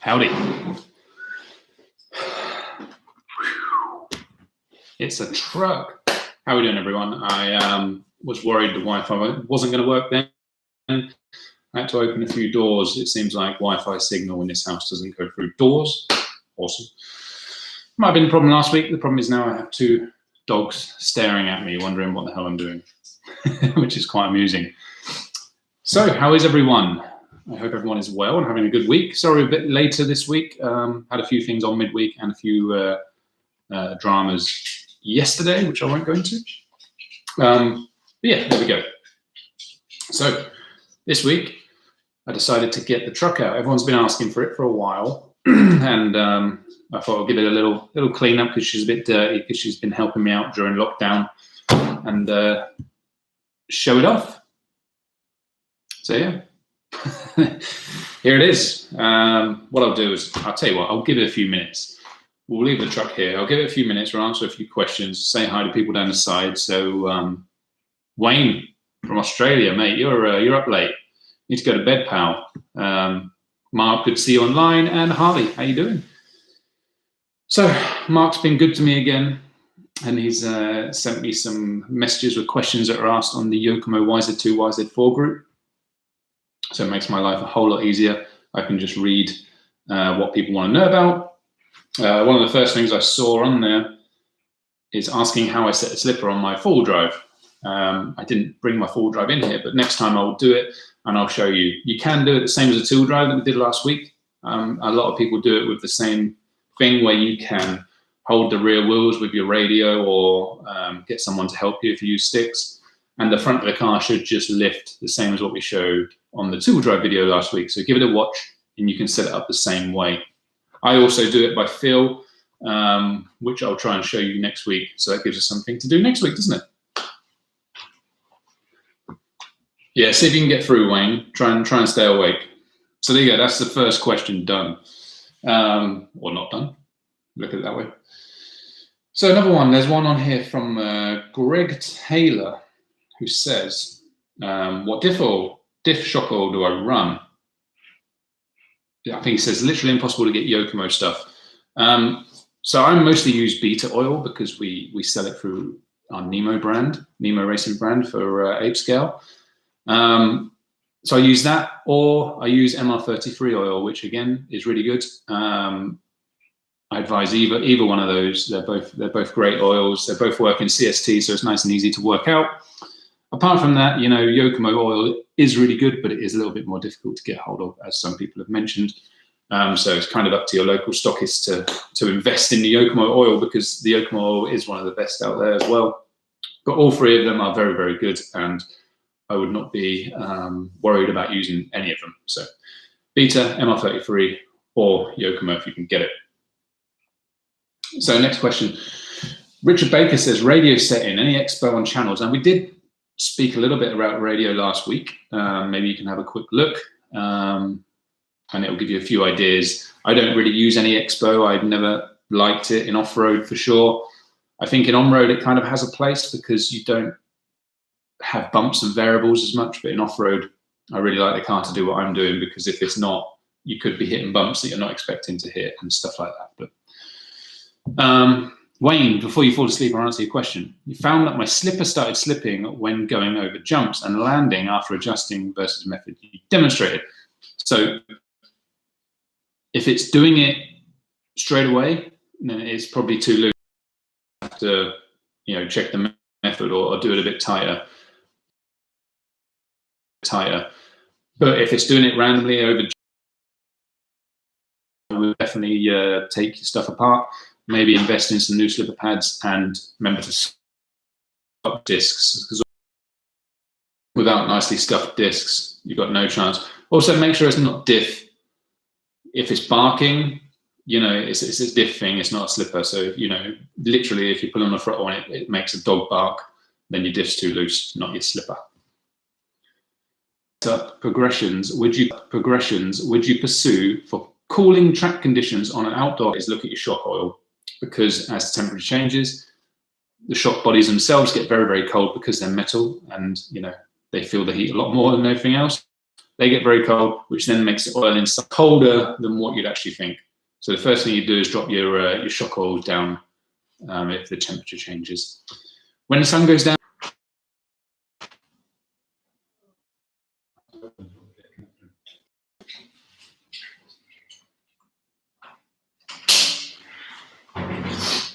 Howdy. It's a truck. How are we doing, everyone? I was worried the Wi-Fi wasn't going to work then. I had to open a few doors. It seems like Wi-Fi signal in this house doesn't go through doors. Awesome. Might have been a problem last week. The problem is now I have two dogs staring at me, wondering what the hell I'm doing, which is quite amusing. So, how is everyone? I hope everyone is well and having a good week. Sorry, a bit later this week. Had a few things on midweek and a few dramas yesterday, which I won't go into. But yeah, there we go. So this week, I decided to get the truck out. Everyone's been asking for it for a while, and I thought I'll give it a little clean up because she's a bit dirty because she's been helping me out during lockdown, and show it off. So yeah. Here it is. What I'll do is, I'll tell you what, I'll give it a few minutes. We'll leave the truck here. I'll give it a few minutes. We'll answer a few questions, say hi to people down the side. So, Wayne from Australia, mate, you're up late. Need to go to bed, pal. Mark, good to see you online. And Harley, how you doing? So, Mark's been good to me again. And he's sent me some messages with questions that are asked on the Yokomo YZ2T group. So it makes my life a whole lot easier. I can just read what people want to know about. One of the first things I saw on there is asking how I set a slipper on my four-wheel drive. I didn't bring my four-wheel drive in here, but next time I'll do it and I'll show you. You can do it the same as a two-wheel drive that we did last week. A lot of people do it with the same thing where you can hold the rear wheels with your radio or get someone to help you if you use sticks. And the front of the car should just lift the same as what we showed on the two-wheel drive video last week. So give it a watch and you can set it up the same way. I also do it by feel, which I'll try and show you next week. So that gives us something to do next week, doesn't it? Yeah, see if you can get through, Wayne. Try and stay awake. So there you go. That's the first question done. Or not done. Look at it that way. So another one. There's one on here from Greg Taylor, who says, what diff shock oil do I run? I think he says literally impossible to get Yokomo stuff. So I mostly use Beta oil because we sell it through our Nemo racing brand for ape scale. So I use that, or I use MR33 oil, which again is really good. I advise either one of those. They're both great oils. They both work in CST, so it's nice and easy to work out. Apart from that, you know, Yokomo oil is really good, but it is a little bit more difficult to get hold of, as some people have mentioned. So it's kind of up to your local stockist to invest in the Yokomo oil, because the Yokomo oil is one of the best out there as well. But all three of them are very, very good, and I would not be worried about using any of them. So Beta, MR33, or Yokomo if you can get it. So next question. Richard Baker says, radio setting, any expo on channels? And we did speak a little bit about radio last week. Maybe you can have a quick look and it'll give you a few ideas. I don't really use any expo. I've never liked it in off-road for sure. I think in on-road it kind of has a place because you don't have bumps and variables as much, but in off-road I really like the car to do what I'm doing, because if it's not, you could be hitting bumps that you're not expecting to hit and stuff like that. But Wayne, before you fall asleep, I'll answer your question. You found that my slipper started slipping when going over jumps and landing after adjusting versus method you demonstrated. So if it's doing it straight away, then it's probably too loose. You have to, check the method or do it a bit tighter. But if it's doing it randomly over jumps, I would definitely take your stuff apart. Maybe invest in some new slipper pads, and remember to stop discs, because without nicely scuffed discs, you've got no chance. Also, make sure it's not diff. If it's barking, it's a diff thing, it's not a slipper. So, literally, if you pull on the throttle and it makes a dog bark, then your diff's too loose, not your slipper. Progressions would you pursue for cooling track conditions on an outdoor? Is look at your shock oil. Because as the temperature changes, the shock bodies themselves get very, very cold because they're metal, and they feel the heat a lot more than anything else. They get very cold, which then makes the oil inside colder than what you'd actually think. So the first thing you do is drop your shock oil down if the temperature changes. When the sun goes down,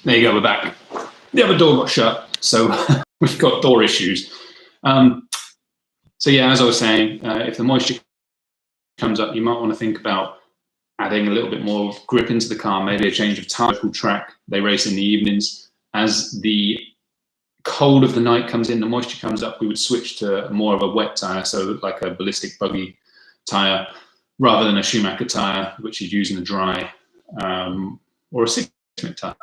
there you go, we're back. The other door got shut, so we've got door issues. So yeah, as I was saying, if the moisture comes up, you might want to think about adding a little bit more grip into the car, maybe a change of tire, track. They race in the evenings. As the cold of the night comes in, the moisture comes up, we would switch to more of a wet tire, so like a ballistic buggy tire, rather than a Schumacher tire, which you'd use in the dry, or a 6-minute tire.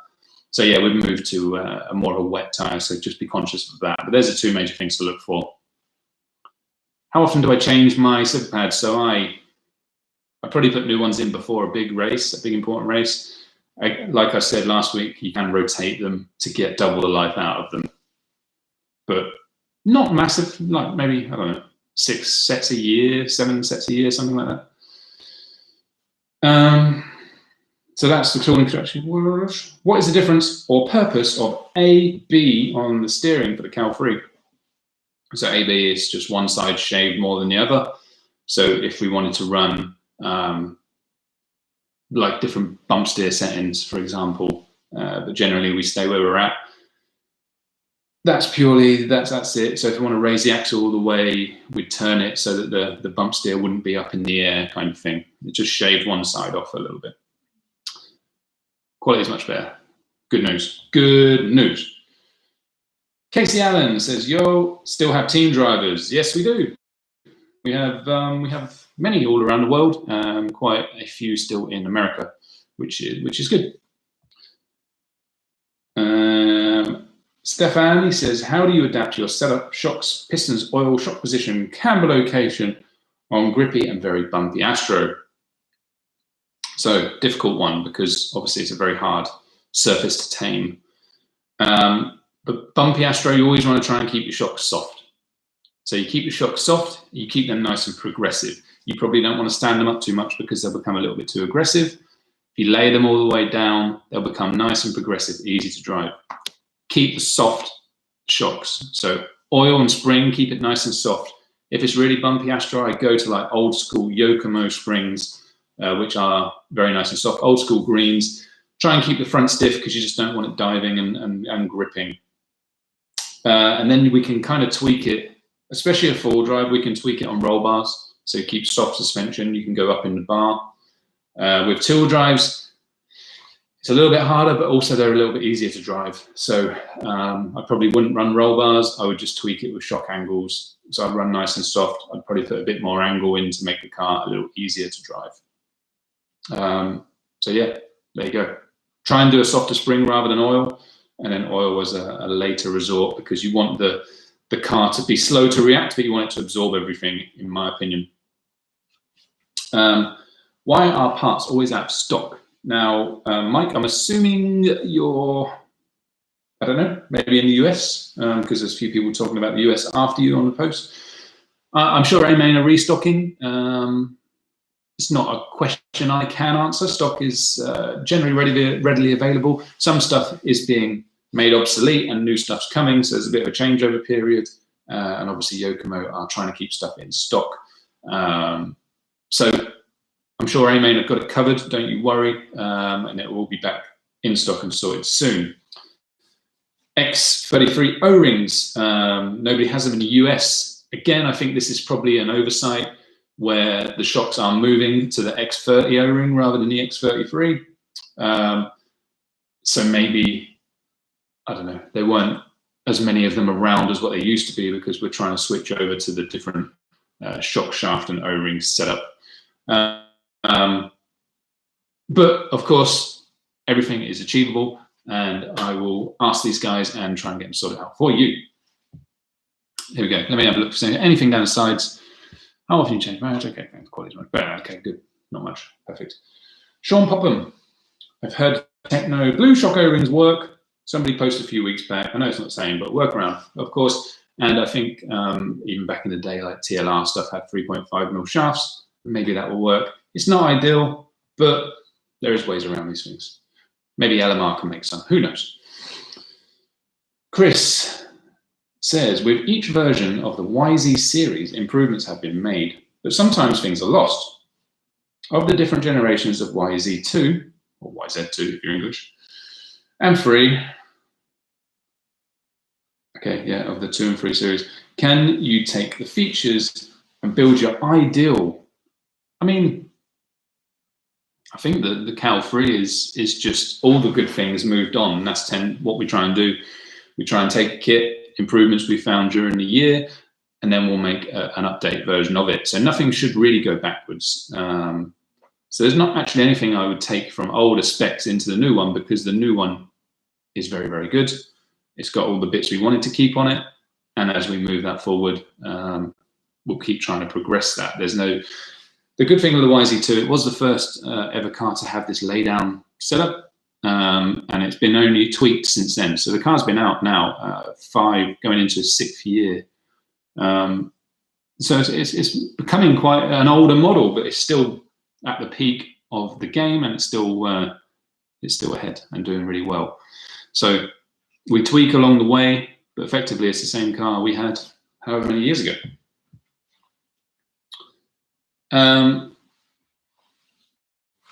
So yeah, we've moved to a more of a wet tire, so just be conscious of that. But there's the two major things to look for. How often do I change my slipper pads? So I probably put new ones in before a big race, a big important race. Like I said last week, you can rotate them to get double the life out of them, but not massive, like maybe, I don't know, 6 sets a year, 7 sets a year, something like that. So that's the tool introduction. What is the difference or purpose of AB on the steering for the Cal-Free? So AB is just one side shaved more than the other. So if we wanted to run like different bump steer settings, for example, but generally we stay where we're at. That's purely, that's it. So if you want to raise the axle all the way, we'd turn it so that the bump steer wouldn't be up in the air kind of thing. It just shaved one side off a little bit. Quality is much better. Good news. Good news. Casey Allen says, "Yo, still have team drivers?" Yes, we do. We have many all around the world. Quite a few still in America, which is good. Stefan, he says, "How do you adapt your setup, shocks, pistons, oil, shock position, camber location on grippy and very bumpy Astro?" So difficult one, because obviously it's a very hard surface to tame. But bumpy Astro, you always want to try and keep your shocks soft. So you keep your shocks soft, you keep them nice and progressive. You probably don't want to stand them up too much because they'll become a little bit too aggressive. If you lay them all the way down, they'll become nice and progressive, easy to drive. Keep the soft shocks. So oil and spring, keep it nice and soft. If it's really bumpy Astro, I go to like old school Yokomo springs, which are very nice and soft. Old school greens. Try and keep the front stiff because you just don't want it diving and gripping. And then we can kind of tweak it, especially a four drive, we can tweak it on roll bars. So you keep soft suspension, you can go up in the bar. With two drives, it's a little bit harder, but also they're a little bit easier to drive. So I probably wouldn't run roll bars, I would just tweak it with shock angles. So I'd run nice and soft. I'd probably put a bit more angle in to make the car a little easier to drive. So yeah, there you go. Try and do a softer spring rather than oil. And then oil was a later resort because you want the car to be slow to react, but you want it to absorb everything, in my opinion. Why are parts always out of stock? Now, Mike, I'm assuming you're, I don't know, maybe in the US, because there's a few people talking about the US after you on the post. I'm sure AMAN are restocking. It's not a question I can answer. Stock is generally readily available. Some stuff is being made obsolete and new stuff's coming, so there's a bit of a changeover period. And obviously Yokomo are trying to keep stuff in stock. So I'm sure AMAN have got it covered, don't you worry, and it will be back in stock and sorted soon. X33 O-rings, nobody has them in the US. Again, I think this is probably an oversight where the shocks are moving to the X30 O-ring rather than the X33. So maybe, I don't know, there weren't as many of them around as what they used to be because we're trying to switch over to the different shock shaft and O-ring setup. But of course, everything is achievable, and I will ask these guys and try and get them sorted out for you. Here we go. Let me have a look for anything down the sides. How often you change marriage? Okay, thanks. Quality's much better. Okay, good. Not much. Perfect. Sean Popham. I've heard Techno blue shock O-rings work. Somebody posted a few weeks back. I know it's not the same, but workaround. Of course, And I think even back in the day, like TLR stuff had 3.5mm shafts. Maybe that will work. It's not ideal, but there is ways around these things. Maybe LMR can make some, who knows? Chris says, with each version of the YZ series, improvements have been made, but sometimes things are lost. Of the different generations of YZ2, or YZ2 if you're English, and 3, okay, yeah, of the 2 and 3 series, can you take the features and build your ideal? I mean, I think that the Cal 3 is just all the good things moved on, and that's what we try and do. We try and take a kit, improvements we found during the year, and then we'll make an update version of it. So nothing should really go backwards. So there's not actually anything I would take from older specs into the new one, because the new one is very, very good. It's got all the bits we wanted to keep on it. And as we move that forward, we'll keep trying to progress that. The good thing with the YZ2, it was the first ever car to have this laydown setup. And it's been only tweaked since then. So the car's been out now, 5, going into its 6th year. So it's becoming quite an older model, but it's still at the peak of the game, and it's still ahead and doing really well. So we tweak along the way, but effectively it's the same car we had however many years ago.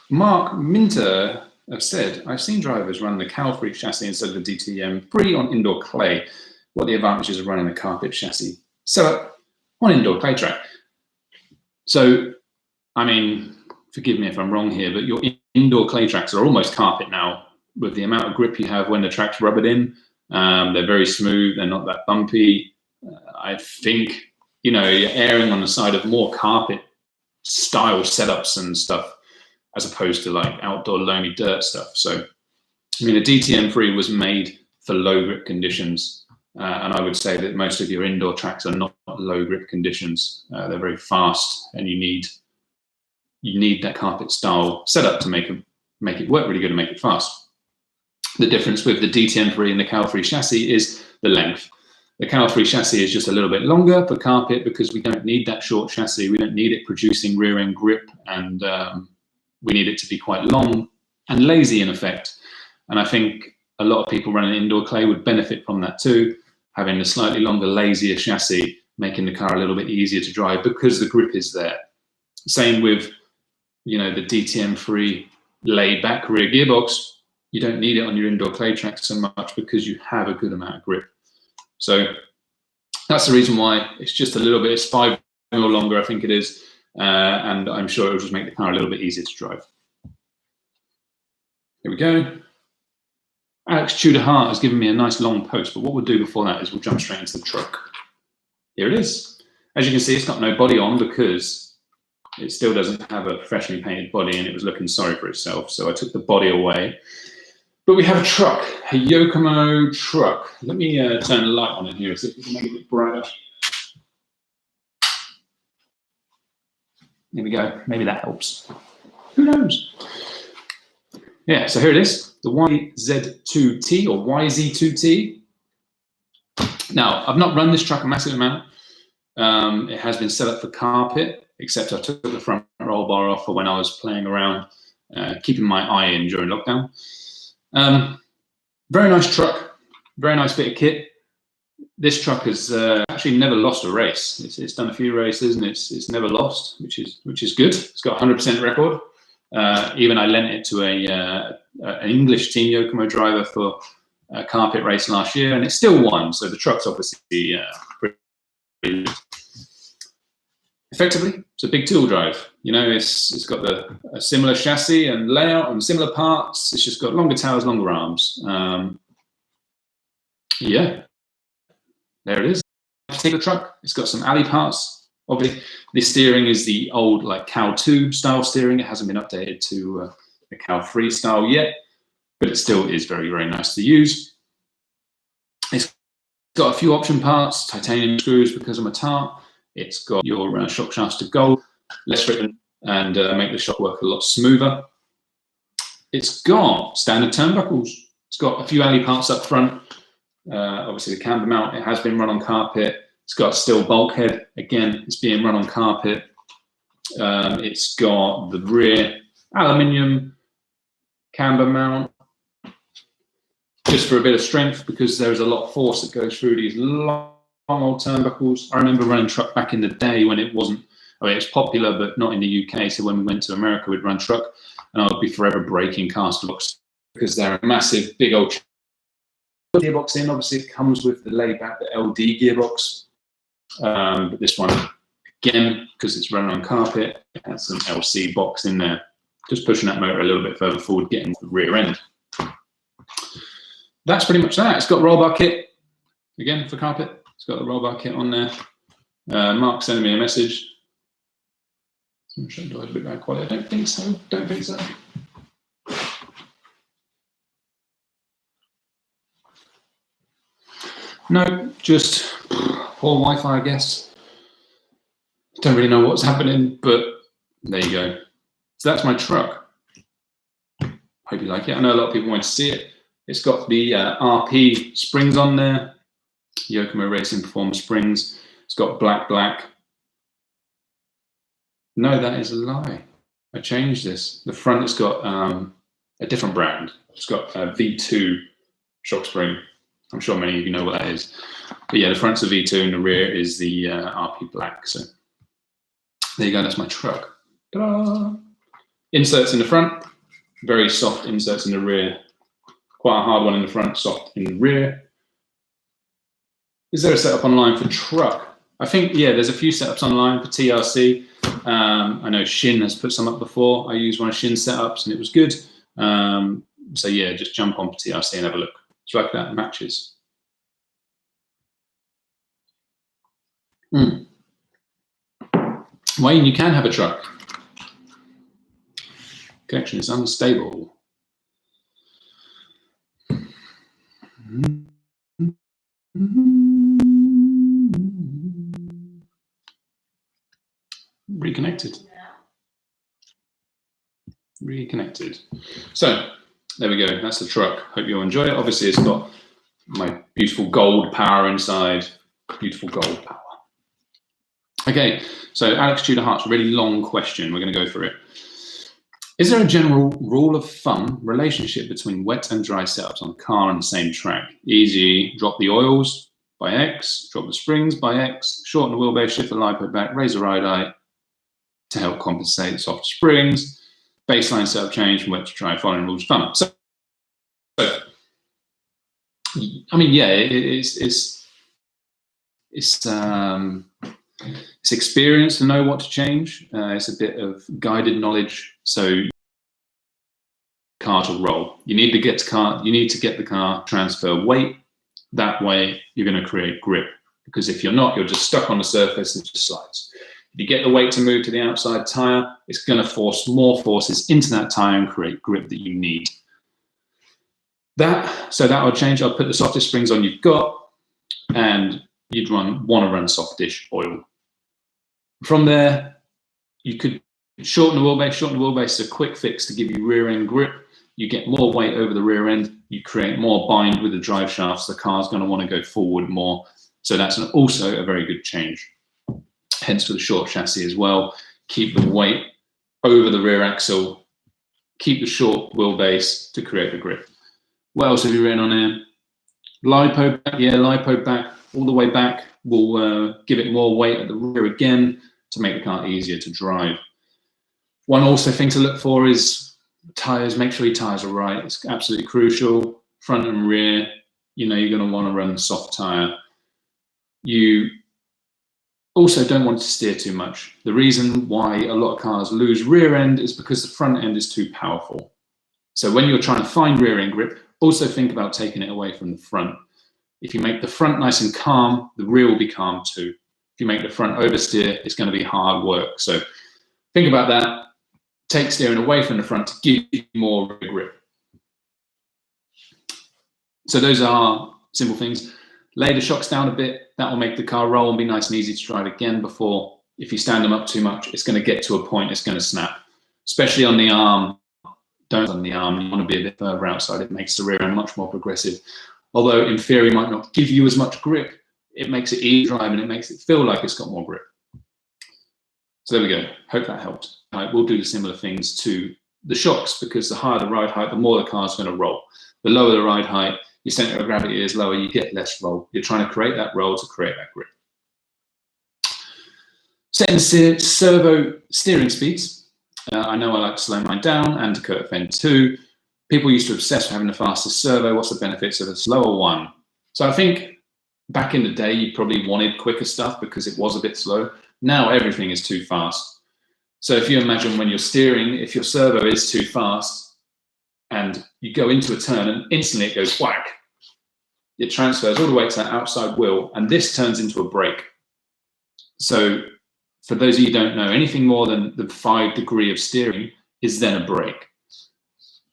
Mark Minter have said, I've seen drivers run the Cal 3 chassis instead of the DTM3 on indoor clay. What are the advantages of running the carpet chassis setup on indoor clay track? So, I mean, forgive me if I'm wrong here, but your indoor clay tracks are almost carpet now, with the amount of grip you have when the track's rubbered in. They're very smooth, they're not that bumpy. I think, you know, you're erring on the side of more carpet style setups and stuff, as opposed to like outdoor loamy dirt stuff. So, I mean, the DTM3 was made for low grip conditions. And I would say that most of your indoor tracks are not low grip conditions. They're very fast, and you need that carpet style setup to make it work really good and make it fast. The difference with the DTM3 and the Cal 3 chassis is the length. The Cal 3 chassis is just a little bit longer for carpet because we don't need that short chassis. We don't need it producing rear end grip, and we need it to be quite long and lazy in effect. And I think a lot of people running indoor clay would benefit from that too, having a slightly longer, lazier chassis, making the car a little bit easier to drive because the grip is there. Same with, you know, the DTM3 laid back rear gearbox. You don't need it on your indoor clay track so much because you have a good amount of grip. So that's the reason why it's just a little bit, it's 5 mil longer, I think it is. And I'm sure it'll just make the car a little bit easier to drive. Here we go. Alex Tudor Hart has given me a nice long post, but what we'll do before that is we'll jump straight into the truck. Here it is. As you can see, it's got no body on because it still doesn't have a professionally painted body, and it was looking sorry for itself. So I took the body away. But we have a truck, a Yokomo truck. Let me turn the light on in here so we can make it a bit brighter. Here we go. Maybe that helps. Who knows? Yeah, so here it is, the YZ2T or YZ2T. Now, I've not run this truck a massive amount. It has been set up for carpet, except I took the front roll bar off for when I was playing around, keeping my eye in during lockdown. Very nice truck, very nice bit of kit. This truck has actually never lost a race. It's done a few races and it's never lost, which is good. It's got a 100% record. Even I lent it to an English team Yokomo driver for a carpet race last year, and it still won. So the truck's obviously pretty good. Effectively, it's a big tool drive. You know, it's got a similar chassis and layout and similar parts. It's just got longer towers, longer arms. Yeah, there it is. Particular truck. It's got some alley parts. Obviously, the steering is the old like Cal 2 style steering. It hasn't been updated to the Cal 3 style yet, but it still is very, very nice to use. It's got a few option parts, titanium screws because I'm a tart. It's got your shock shafts to gold, less written, and make the shock work a lot smoother. It's got standard turnbuckles. It's got a few alley parts up front. Obviously the camber mount, it has been run on carpet. It's got a steel bulkhead. Again, it's being run on carpet. It's got the rear aluminium camber mount, just for a bit of strength, because there's a lot of force that goes through these long old turnbuckles. I remember running truck back in the day when it wasn't, I mean, it's popular, but not in the UK. So when we went to America, we'd run truck, and I would be forever breaking caster blocks because they're a massive, big old gearbox in. Obviously, it comes with the layback, the LD gearbox. But this one, again, because it's running on carpet, it has an LC box in there, just pushing that motor a little bit further forward, getting the rear end. That's pretty much that. It's got roll bar kit, again, for carpet. It's got the roll bar kit on there. Mark sending me a message. I'm sure do I have a bit bad quality. I don't think so. Don't think so. No, just poor Wi-Fi, I guess. Don't really know what's happening, but there you go. So that's my truck. Hope you like it. I know a lot of people want to see it. It's got the RP springs on there, Yokomo Racing Performance springs. It's got black. No, that is a lie. I changed this. The front has got a different brand. It's got a V2 shock spring. I'm sure many of you know what that is. But yeah, the front's a V2 and the rear is the RP black. So there you go, that's my truck. Ta-da! Inserts in the front, very soft inserts in the rear. Quite a hard one in the front, soft in the rear. Is there a setup online for truck? I think, yeah, there's a few setups online for TRC. I know Shin has put some up before. I used one of Shin's setups and it was good. So yeah, just jump on for TRC and have a look. It's like that, matches. Wayne, you can have a truck. Connection is unstable. Reconnected. Reconnected. So there we go. That's the truck. Hope you'll enjoy it. Obviously, it's got my beautiful gold power inside. Beautiful gold power. Okay, so Alex Tudor Hart's really long question. We're going to go through it. Is there a general rule of thumb relationship between wet and dry setups on a car on the same track? Easy, drop the oils by X, drop the springs by X, shorten the wheelbase, shift the lipo back, raise the ride height to help compensate soft springs, baseline setup change from wet to dry, following rules of thumb. So I mean, yeah, it's experience to know what to change. It's a bit of guided knowledge. So car to roll. You need to get the car transfer weight. That way you're going to create grip. Because if you're not, you're just stuck on the surface and it just slides. If you get the weight to move to the outside tire, it's going to force more forces into that tire and create grip that you need. So that will change. I'll put the softest springs on you've got, and you'd want to run softish oil. From there, you could shorten the wheelbase. Shorten the wheelbase is a quick fix to give you rear end grip. You get more weight over the rear end. You create more bind with the drive shafts. The car's going to want to go forward more. So that's also a very good change. Hence for the short chassis as well. Keep the weight over the rear axle. Keep the short wheelbase to create the grip. What else have you written on here? Lipo back, yeah, lipo back, all the way back. Will give it more weight at the rear again to make the car easier to drive. One also thing to look for is tires. Make sure your tires are right. It's absolutely crucial. Front and rear, you know, you're going to want to run the soft tire. You also don't want to steer too much. The reason why a lot of cars lose rear end is because the front end is too powerful. So when you're trying to find rear end grip, also think about taking it away from the front. If you make the front nice and calm, the rear will be calm too. If you make the front oversteer, it's going to be hard work. So think about that. Take steering away from the front to give you more rear grip. So those are simple things. Lay the shocks down a bit. That will make the car roll and be nice and easy to drive again before, if you stand them up too much, it's going to get to a point it's going to snap. Especially on the arm. Don't on the arm. You want to be a bit further outside. It makes the rear end much more progressive. although in theory might not give you as much grip, it makes it easy to drive and it makes it feel like it's got more grip. So there we go. Hope that helped. We'll do similar things to the shocks, because the higher the ride height, the more the car's going to roll. The lower the ride height, your center of gravity is lower, you get less roll. You're trying to create that roll to create that grip. Setting servo steering speeds. I know I like to slow mine down and to curve end too. People used to obsess with having the fastest servo. What's the benefits of a slower one? So I think back in the day, you probably wanted quicker stuff because it was a bit slow. Now everything is too fast. So if you imagine when you're steering, if your servo is too fast and you go into a turn and instantly it goes whack, it transfers all the way to that outside wheel and this turns into a brake. So for those of you who don't know, anything more than the 5 degree of steering is then a brake.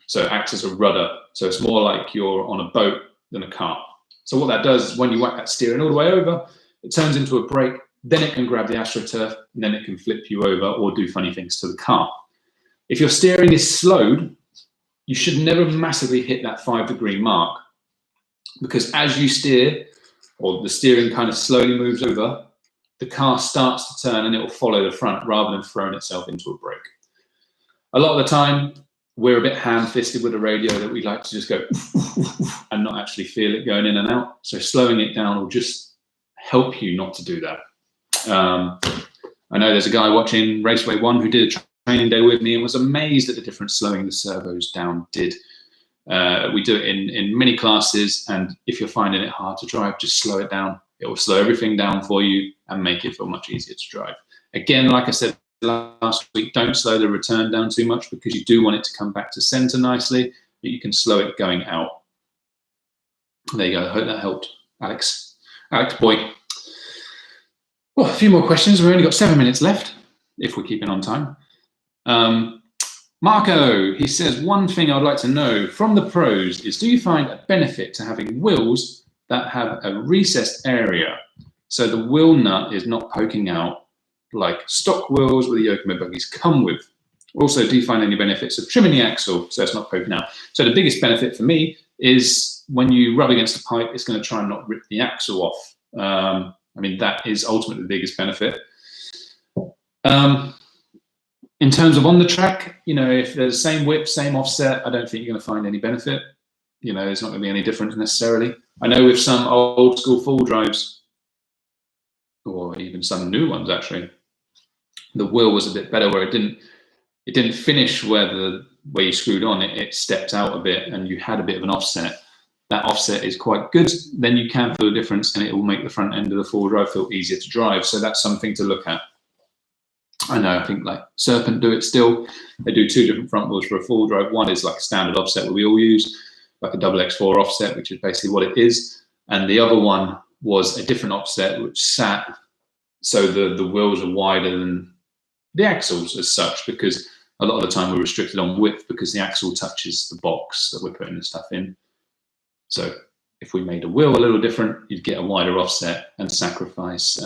So it acts as a rudder. So it's more like you're on a boat than a car. So what that does is when you whack that steering all the way over, it turns into a brake. Then it can grab the AstroTurf, and then it can flip you over or do funny things to the car. If your steering is slowed, you should never massively hit that 5 degree mark, because as you steer, or the steering kind of slowly moves over, the car starts to turn and it will follow the front rather than throwing itself into a brake. A lot of the time, we're a bit ham-fisted with the radio that we like to just go and not actually feel it going in and out. So slowing it down will just help you not to do that. I know there's a guy watching Raceway 1 who did a training day with me and was amazed at the difference slowing the servos down did. We do it in many classes, and if you're finding it hard to drive, just slow it down. It will slow everything down for you and make it feel much easier to drive. Again, like I said last week, don't slow the return down too much because you do want it to come back to center nicely, but you can slow it going out. There you go. I hope that helped, Alex. Alex boy. Well, a few more questions. We've only got 7 minutes left, if we're keeping on time. Marco, he says, one thing I'd like to know from the pros is, do you find a benefit to having wheels that have a recessed area so the wheel nut is not poking out like stock wheels with the Yokomo buggies come with? Also, do you find any benefits of trimming the axle so it's not poking out? So the biggest benefit for me is when you rub against the pipe, it's going to try and not rip the axle off. I mean, that is ultimately the biggest benefit. In terms of on the track, you know, if there's the same width, same offset, I don't think you're going to find any benefit. You know, there's not going to be any difference necessarily. I know with some old school full drives, or even some new ones actually, the wheel was a bit better where it didn't finish where you screwed on. It stepped out a bit and you had a bit of an offset. That offset is quite good. Then you can feel a difference and it will make the front end of the full drive feel easier to drive. So that's something to look at. I know, I think like Serpent do it still. They do 2 different front wheels for a full drive. One is like a standard offset that we all use, like a XX4 offset, which is basically what it is. And the other one was a different offset, which sat so the wheels are wider than the axles as such, because a lot of the time we're restricted on width because the axle touches the box that we're putting the stuff in. So if we made a wheel a little different, you'd get a wider offset and sacrifice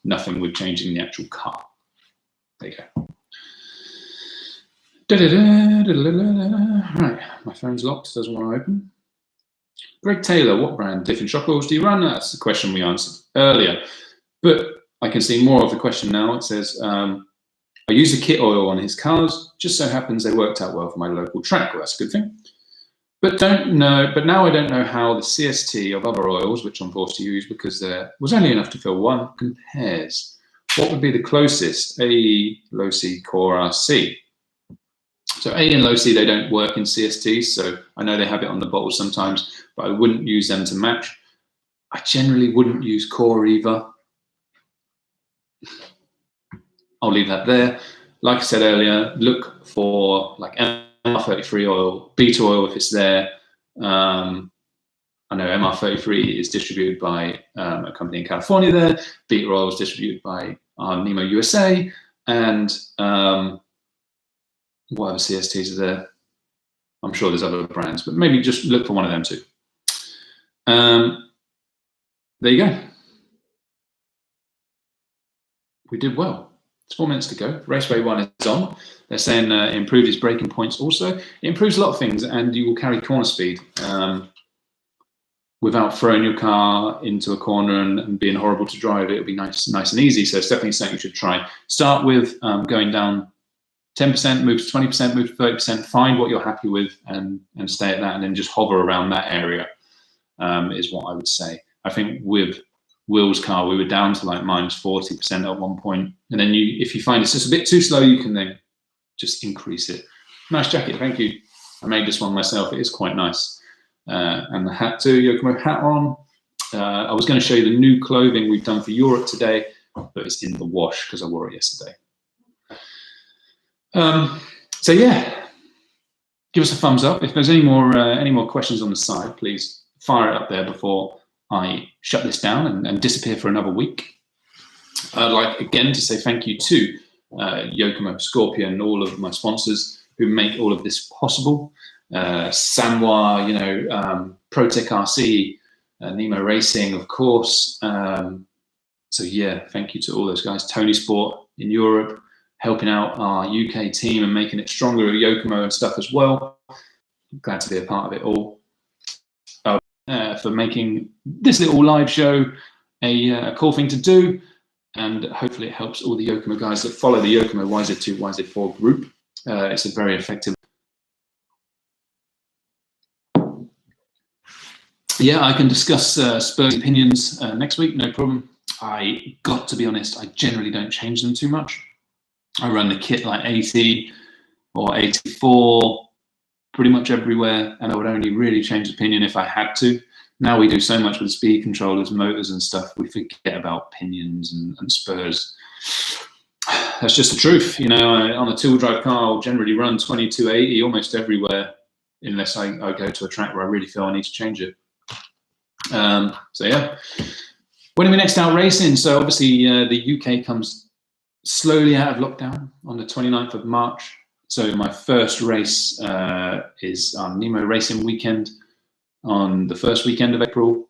nothing with changing the actual car. There you go. Right, my phone's locked, doesn't want to open. Greg Taylor, what brand different shock oils do you run? That's the question we answered earlier. But I can see more of the question now. It says, I use a kit oil on his cars. Just so happens they worked out well for my local track. Well, that's a good thing. But now I don't know how the CST of other oils, which I'm forced to use because there was only enough to fill one, compares. What would be the closest? AE, low C, Core RC. So AE and low C, they don't work in CST, so I know they have it on the bottle sometimes, but I wouldn't use them to match. I generally wouldn't use Core either. I'll leave that there. Like I said earlier, look for like MR33 oil, Beta oil if it's there. I know MR33 is distributed by a company in California there. Beta oil is distributed by Nemo USA. And what other CSTs are there? I'm sure there's other brands, but maybe just look for one of them too. There you go. We did well. It's 4 minutes to go. Raceway 1 is on. They're saying improve his braking points also. It improves a lot of things and you will carry corner speed. without throwing your car into a corner and being horrible to drive. It'll be nice and easy. So it's definitely something you should try. Start with going down 10%, move to 20%, move to 30%, find what you're happy with and stay at that, and then just hover around that area is what I would say. I think with Will's car, we were down to like minus 40% at one point. And then if you find it's just a bit too slow, you can then just increase it. Nice jacket, thank you. I made this one myself, it is quite nice. And the hat too, Yokomo hat on. I was going to show you the new clothing we've done for Europe today, but it's in the wash because I wore it yesterday. So yeah, give us a thumbs up. If there's any more questions on the side, please fire it up there before I shut this down and disappear for another week. I'd like again to say thank you to Yokomo, Scorpion, and all of my sponsors who make all of this possible. Sanwa, Protec RC, Nemo Racing, of course. So yeah, thank you to all those guys. Tony Sport in Europe, helping out our UK team and making it stronger at Yokomo and stuff as well. I'm glad to be a part of it all. For making this little live show a cool thing to do, and hopefully it helps all the Yokomo guys that follow the Yokomo YZ2, YZ4 group. It's a very effective. Yeah, I can discuss Spurs opinions next week, no problem. I got to be honest, I generally don't change them too much. I run the kit like 80 or 84 pretty much everywhere, and I would only really change opinion if I had to. Now we do so much with speed controllers, motors and stuff, we forget about pinions and spurs. That's just the truth. On a two-wheel drive car, I'll generally run 2280 almost everywhere, unless I go to a track where I really feel I need to change it. So yeah, when are we next out racing? So obviously the UK comes slowly out of lockdown on the 29th of March. So my first race is on Nemo Racing weekend on the first weekend of April.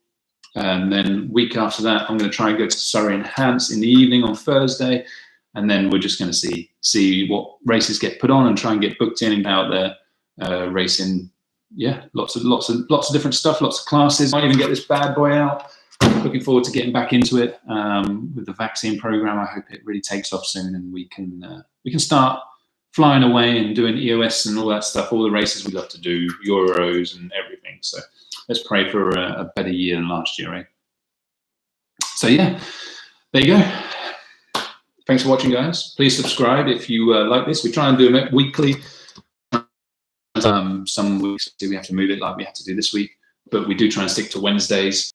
And then week after that, I'm going to try and go to Surrey and Hants in the evening on Thursday. And then we're just going to see what races get put on and try and get booked in and out there racing. Yeah, lots of different stuff, lots of classes. Might even get this bad boy out. Looking forward to getting back into it with the vaccine program. I hope it really takes off soon and we can start flying away and doing EOS and all that stuff, all the races we love to do, Euros and everything. So let's pray for a better year than last year, eh? So yeah, there you go. Thanks for watching, guys. Please subscribe if you like this. We try and do them weekly. Some weeks we have to move it like we had to do this week, but we do try and stick to Wednesdays.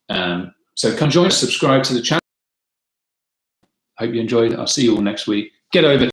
So come join us, subscribe to the channel. Hope you enjoyed it. I'll see you all next week. Get over